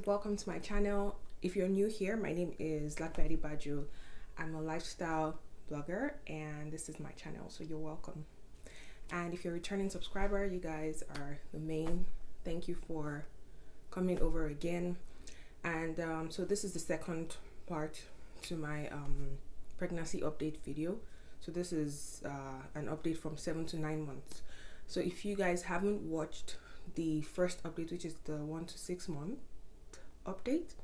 welcome to my channel. If you're new here, my name is LiQWYD. I'm a lifestyle blogger and this is my channel, so you're welcome. And if you're a returning subscriber, you guys are the main. Thank you for coming over again. And so this is the second part to my pregnancy update video. So this is an update from 7 to 9 months. So if you guys haven't watched the first update, which is the 1 to 6 month update,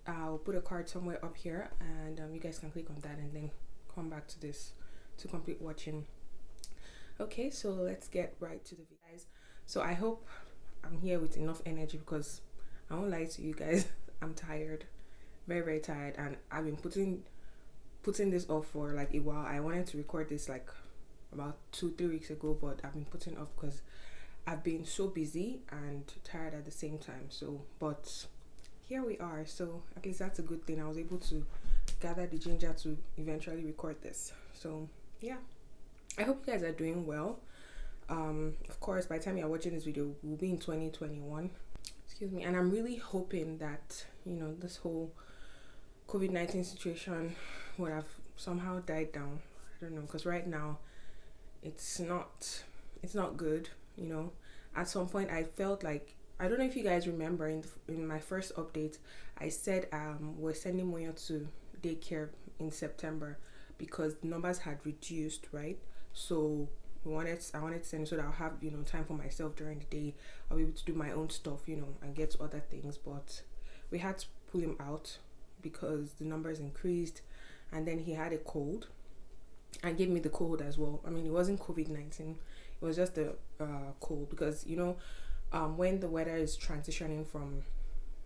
I'll put a card somewhere up here, and you guys can click on that and then come back to this to complete watching. Okay, so let's get right to the video, guys. So I hope I'm here with enough energy, because I won't lie to you guys, I'm tired, very tired, and I've been putting this off for like a while. I wanted to record this like about 2-3 weeks ago, but I've been putting off because I've been so busy and tired at the same time. So but here we are, so at least that's a good thing. I was able to gather the ginger to eventually record this. So yeah, I hope you guys are doing well. Of course, by the time you're watching this video, we'll be in 2021, excuse me, and I'm really hoping that, you know, this whole COVID-19 situation would have somehow died down. I don't know, because right now it's not good. You know, at some point I felt like, I don't know if you guys remember, in my first update I said we're sending Moyo to daycare in September because the numbers had reduced, right? So I wanted to send so that I'll have, you know, time for myself during the day. I'll be able to do my own stuff, you know, and get to other things. But we had to pull him out because the numbers increased, and then he had a cold and gave me the cold as well. I mean, it wasn't COVID-19, it was just a cold, because you know, when the weather is transitioning from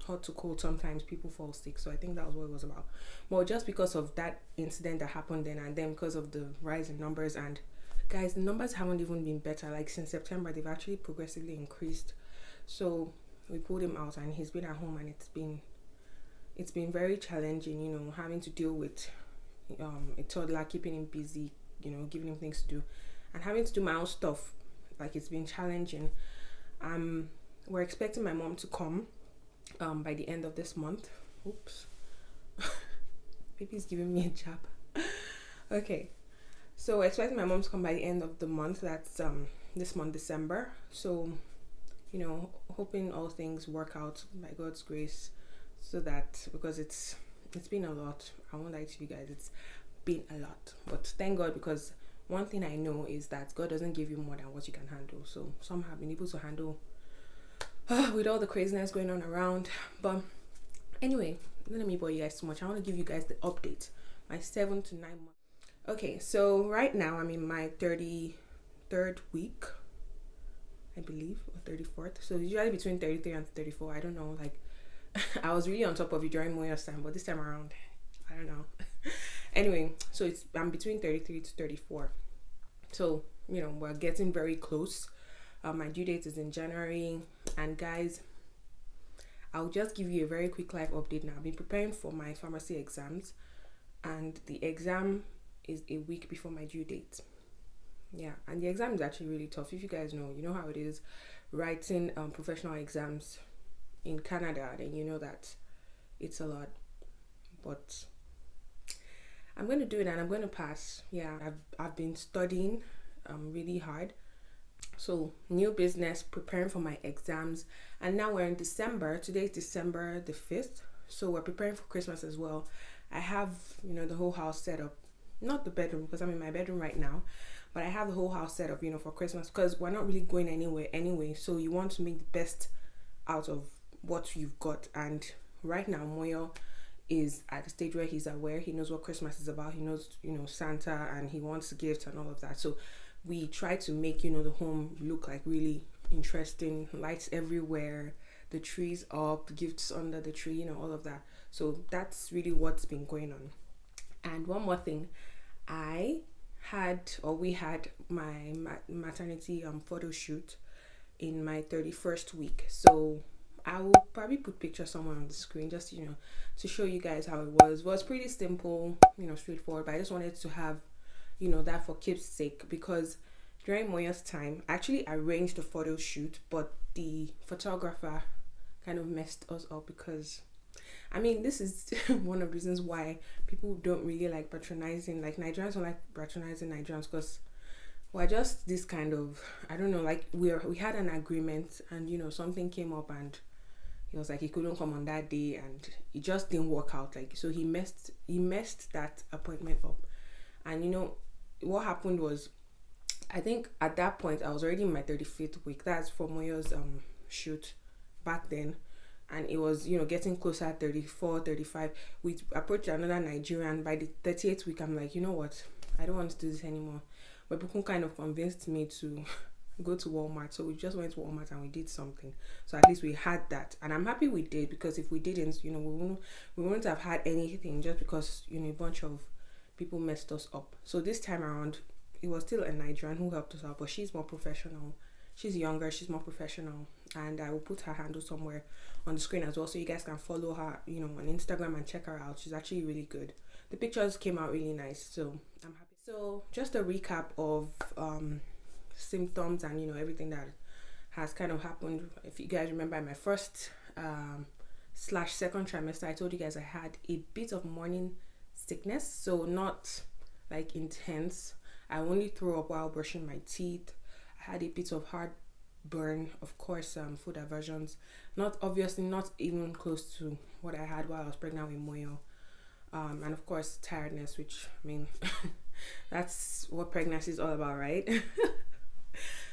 hot to cold, sometimes people fall sick. So I think that was what it was about. Well, just because of that incident that happened then, and then because of the rise in numbers, and guys, the numbers haven't even been better. Like since September, they've actually progressively increased. So we pulled him out and he's been at home, and it's been very challenging, you know, having to deal with a toddler, keeping him busy, you know, giving him things to do, and having to do my own stuff. Like, it's been challenging. We're expecting my mom to come by the end of this month. Oops. Baby's giving me a jab. Okay, so we're expecting my mom to come by the end of the month. That's this month, December. So, you know, hoping all things work out by God's grace, so that, because it's been a lot. I won't lie to you guys, it's been a lot, but thank God, because one thing I know is that God doesn't give you more than what you can handle. So some have been able to handle with all the craziness going on around. But anyway, don't let me bore you guys too much. I want to give you guys the update, my 7 to 9 months. Okay, so right now I'm in my 33rd week, I believe, or 34th. So usually between 33 and 34. I don't know, like I was really on top of it during Moya's time, but this time around, I don't know. Anyway, so I'm between 33 to 34. So, you know, we're getting very close. My due date is in January. And guys, I'll just give you a very quick live update now. I've been preparing for my pharmacy exams, and the exam is a week before my due date. Yeah, and the exam is actually really tough. If you guys know, you know how it is writing professional exams in Canada, then you know that it's a lot. But I'm going to do it and I'm going to pass. Yeah, I've been studying really hard. So new business, preparing for my exams, and now we're in December. Today is December the 5th, so we're preparing for Christmas as well. I have, you know, the whole house set up, not the bedroom because I'm in my bedroom right now, but I have the whole house set up, you know, for Christmas, because we're not really going anywhere anyway. So you want to make the best out of what you've got. And right now Moyo is at the stage where he's aware, he knows what Christmas is about, he knows, you know, Santa, and he wants gifts and all of that. So we try to make, you know, the home look like really interesting, lights everywhere, the trees up, gifts under the tree, you know, all of that. So that's really what's been going on. And one more thing, we had my maternity photo shoot in my 31st week. So I will probably put pictures somewhere on the screen, just, you know, to show you guys how it was. It was pretty simple, you know, straightforward, but I just wanted to have, you know, that for keep's sake, because during Moya's time, I actually arranged the photo shoot, but the photographer kind of messed us up, because I mean, this is one of the reasons why people don't really like patronizing, like Nigerians don't like patronizing Nigerians, because we're just this kind of, I don't know, like we had an agreement, and something came up, and he was like he couldn't come on that day, and it just didn't work out. Like, so he messed that appointment up. And what happened was, I think at that point I was already in my 35th week. That's for Moyo's shoot back then. And it was, getting closer at 34, 35. We approached another Nigerian. By the 38th week, I'm like, you know what? I don't want to do this anymore. But Bukun kind of convinced me to go to Walmart. So we just went to Walmart and we did something. So at least we had that. And I'm happy we did, because if we didn't, we wouldn't have had anything, just because, a bunch of people messed us up. So this time around, it was still a Nigerian who helped us out, but she's more professional. She's younger, she's more professional, and I will put her handle somewhere on the screen as well, so you guys can follow her, on Instagram and check her out. She's actually really good. The pictures came out really nice, so I'm happy. So just a recap of symptoms and everything that has kind of happened. If you guys remember, in my first / second trimester, I told you guys I had a bit of morning sickness, so not like intense. I only threw up while brushing my teeth. I had a bit of heartburn, of course, food aversions. Not even close to what I had while I was pregnant with Moyo. And of course, tiredness, which, I mean, that's what pregnancy is all about, right?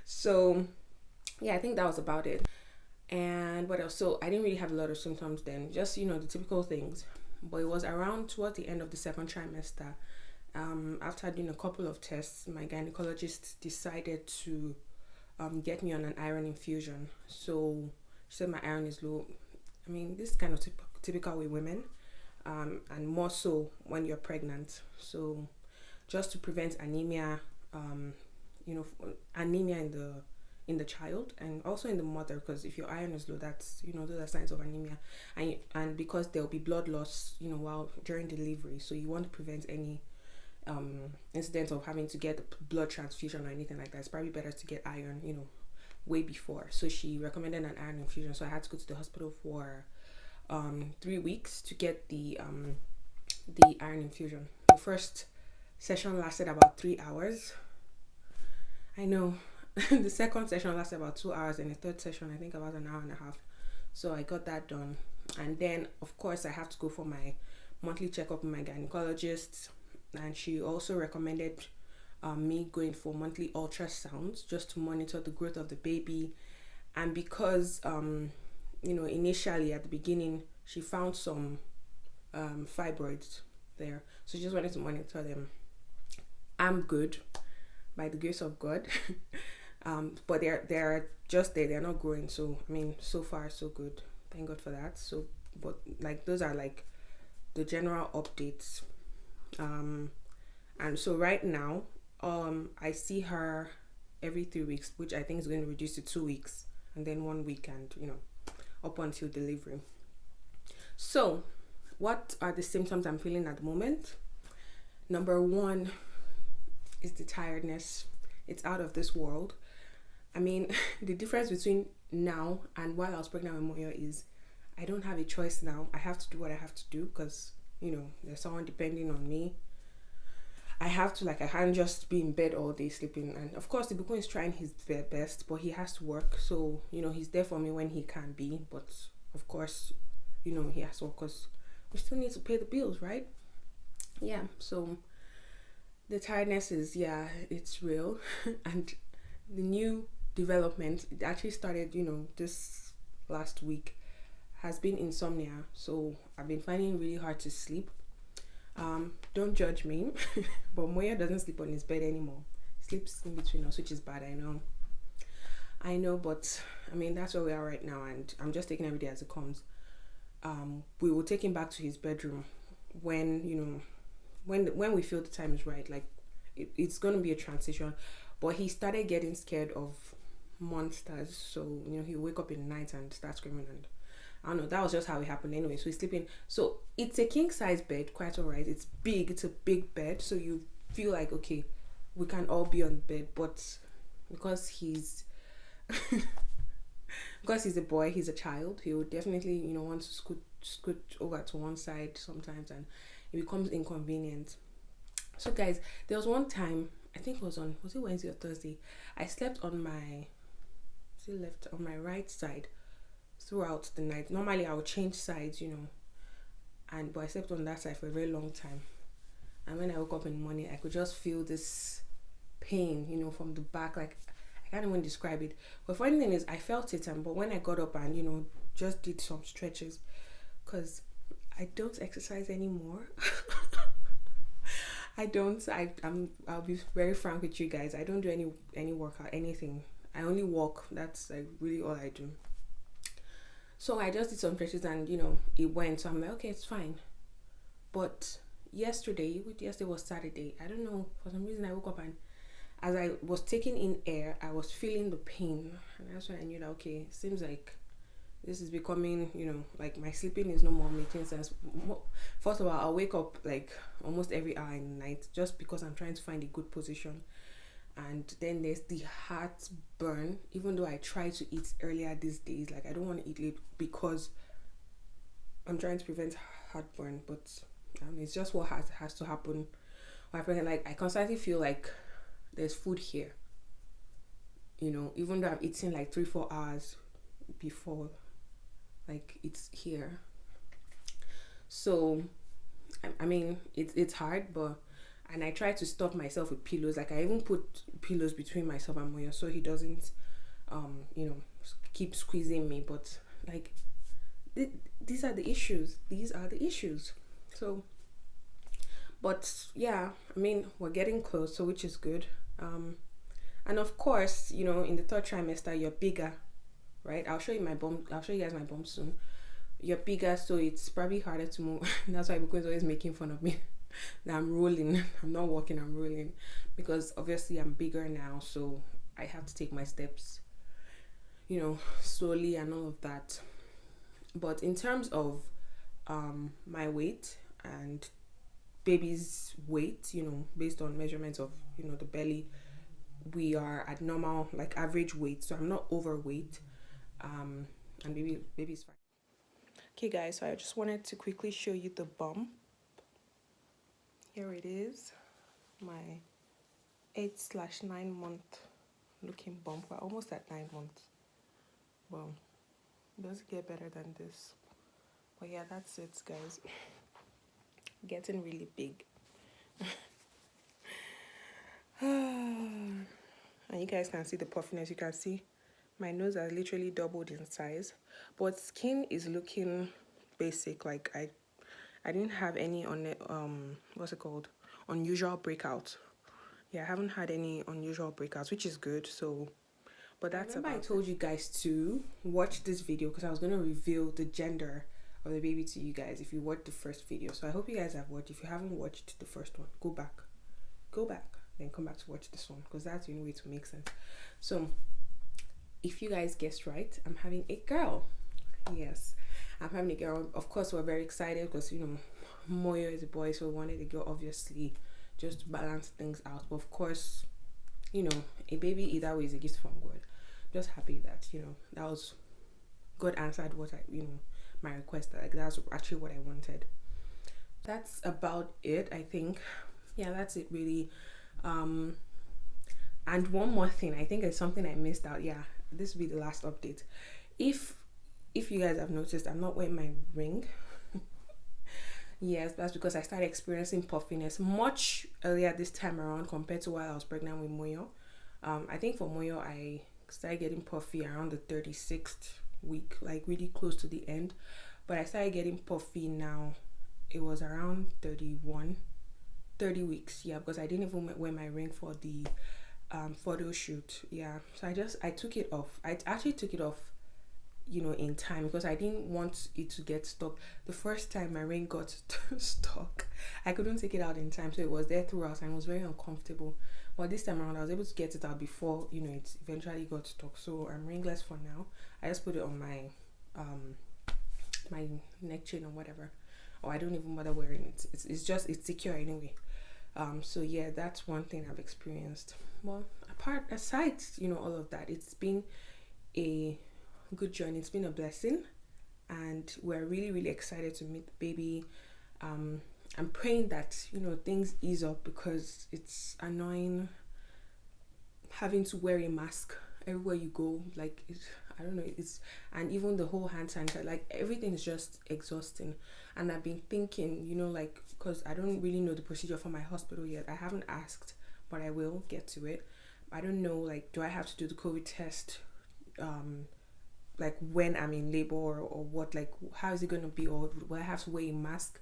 So, yeah, I think that was about it. And what else? So I didn't really have a lot of symptoms then, just, the typical things. But it was around towards the end of the second trimester, after doing a couple of tests, my gynecologist decided to get me on an iron infusion. So she said my iron is low. I mean, this is kind of typical with women, and more so when you're pregnant. So just to prevent anemia, anemia in the child, and also in the mother, because if your iron is low, that's those are signs of anemia, and because there'll be blood loss while during delivery, so you want to prevent any incident of having to get blood transfusion or anything like that. It's probably better to get iron way before. So she recommended an iron infusion, so I had to go to the hospital for 3 weeks to get the iron infusion. The first session lasted about 3 hours. I know. The second session lasted about 2 hours, and the third session, I think, about an hour and a half. So I got that done. And then, of course, I have to go for my monthly checkup with my gynecologist. And she also recommended me going for monthly ultrasounds just to monitor the growth of the baby. And because, initially at the beginning, she found some fibroids there. So she just wanted to monitor them. I'm good, by the grace of God. But they're just there. They're not growing. So, I mean, so far, so good. Thank God for that. So, but like, those are like the general updates. And so right now, I see her every 3 weeks, which I think is going to reduce to 2 weeks, and then 1 week, and up until delivery. So what are the symptoms I'm feeling at the moment? Number one is the tiredness. It's out of this world. I mean, the difference between now and while I was pregnant with Moyo is I don't have a choice now. I have to do what I have to do, because there's someone depending on me. I have to, I can't just be in bed all day sleeping. And of course, Ibukun is trying his best, but he has to work. So, he's there for me when he can be. But of course, he has to work, because we still need to pay the bills, right? Yeah, so the tiredness is, it's real. And the new development, it actually started, this last week, has been insomnia. So I've been finding it really hard to sleep. Don't judge me, but Moya doesn't sleep on his bed anymore. He sleeps in between us, which is bad, I know, but I mean, that's where we are right now, and I'm just taking every day as it comes. We will take him back to his bedroom when we feel the time is right. Like, it's going to be a transition, but he started getting scared of monsters. So he'll wake up in the night and start screaming, and I don't know, that was just how it happened anyway. So he's sleeping. So it's a king size bed, quite alright. It's big, it's a big bed. So you feel like, okay, we can all be on bed. But because he's because he's a boy, he's a child, he would definitely, want to scoot over to one side sometimes, and it becomes inconvenient. So guys, there was one time, I think it was it Wednesday or Thursday, I slept on my right side throughout the night. Normally I would change sides, but I slept on that side for a very long time. And when I woke up in the morning, I could just feel this pain, from the back. Like, I can't even describe it. But funny thing is, I felt it, but when I got up and just did some stretches, because I don't exercise anymore. I don't. I'll be very frank with you guys. I don't do any workout, anything. I only walk. That's like really all I do. So I just did some stretches and it went. So I'm like, okay, it's fine. But yesterday was Saturday. I don't know, for some reason I woke up and as I was taking in air, I was feeling the pain, and that's when I knew that okay, seems like this is becoming, like my sleeping is no more making sense. First of all, I'll wake up like almost every hour in the night just because I'm trying to find a good position. And then there's the heartburn, even though I try to eat earlier these days. Like, I don't want to eat late because I'm trying to prevent heartburn, but it's just what has to happen. Like, I constantly feel like there's food here, even though I'm eating like 3-4 hours before, like, it's here. So I mean, it's hard, and I try to stop myself with pillows. Like, I even put pillows between myself and Moyo so he doesn't keep squeezing me. But like, these are the issues. So, but yeah, I mean, we're getting close, so which is good. And of course, in the third trimester, you're bigger, right? I'll show you guys my bum soon. You're bigger, so it's probably harder to move. That's why because always making fun of me that I'm rolling. I'm not walking, I'm rolling, because obviously I'm bigger now, so I have to take my steps, slowly and all of that. But in terms of my weight and baby's weight, based on measurements of the belly, we are at normal, like average weight, so I'm not overweight, and baby's fine. Okay guys, so I just wanted to quickly show you the bump. Here it is, my 8/9 month looking bump. We're almost at 9 months. Well, it doesn't get better than this. But yeah, that's it guys. Getting really big. And you guys can see the puffiness. You can see my nose has literally doubled in size, but skin is looking basic. Like, I didn't have any unusual breakouts. Yeah, I haven't had any unusual breakouts, which is good. So, but that's about it. I told you guys to watch this video because I was going to reveal the gender of the baby to you guys if you watched the first video. So I hope you guys have watched. If you haven't watched the first one, go back, then come back to watch this one, because that's the only way to make sense. So if you guys guessed right, I'm having a girl. Yes, I'm having a girl. Of course, we're very excited because Moyo is a boy, so we wanted a girl, obviously, just to balance things out. But of course, a baby either way is a gift from God. Just happy that that was God answered what my request. Like, that's actually what I wanted. That's about it, I think. Yeah, that's it really. And one more thing, I think there's something I missed out. Yeah, this will be the last update. If you guys have noticed, I'm not wearing my ring. Yes, that's because I started experiencing puffiness much earlier this time around compared to while I was pregnant with Moyo. I think for Moyo, I started getting puffy around the 36th week, like really close to the end. But I started getting puffy now. It was around 30 weeks. Yeah, because I didn't even wear my ring for the photo shoot. Yeah, so I took it off. I actually took it off in time because I didn't want it to get stuck. The first time my ring got stuck, I couldn't take it out in time, so it was there throughout and it was very uncomfortable. But this time around I was able to get it out before it eventually got stuck. So I'm ringless for now. I just put it on my my neck chain or whatever, or I don't even bother wearing it. It's secure anyway. So yeah, that's one thing I've experienced. Well, aside all of that, it's been a good journey. It's been a blessing, and we're really excited to meet the baby. I'm praying that, you know, things ease up, because it's annoying having to wear a mask everywhere you go. Like, I don't know, and even the whole hand sanitizer, like everything is just exhausting. And I've been thinking, you know, like, because I don't really know the procedure for my hospital yet. I haven't asked, but I will get to it. I don't know, like, do I have to do the COVID test like when I'm in labor, or what, like how is it going to be, or will I have to wear a mask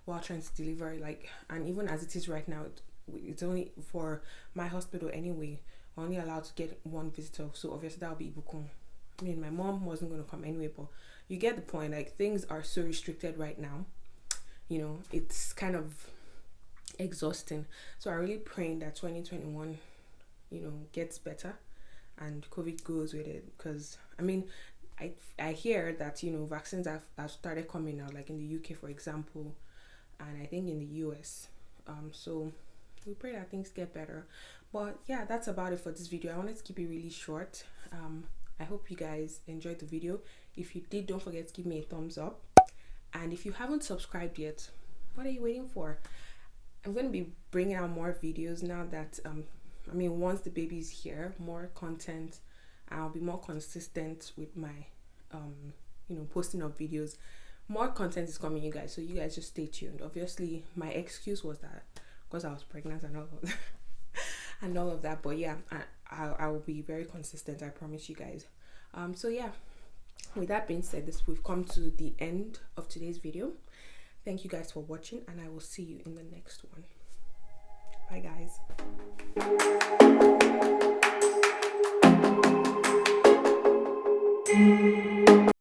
while trying to deliver? Like, and even as it is right now, it's only for my hospital anyway, we're only allowed to get one visitor, so obviously that'll be Ibukun. I mean, my mom wasn't going to come anyway, but you get the point. Like, things are so restricted right now, you know, it's kind of exhausting. So I'm really praying that 2021, you know, gets better and COVID goes with it, because I mean, I hear that, you know, vaccines have started coming out, like in the UK, for example, and I think in the US. So we pray that things get better. But yeah, that's about it for this video. I wanted to keep it really short. I hope you guys enjoyed the video. If you did, don't forget to give me a thumbs up. And if you haven't subscribed yet, what are you waiting for? I'm going to be bringing out more videos now that I mean, once the baby's here, more content. I'll be more consistent with my you know, posting of videos. More content is coming, you guys, so you guys just stay tuned. Obviously, my excuse was that because I was pregnant and all of that and all of that, but yeah, I will be very consistent, I promise you guys. So yeah, with that being said, we've come to the end of today's video. Thank you guys for watching, and I will see you in the next one. Bye guys.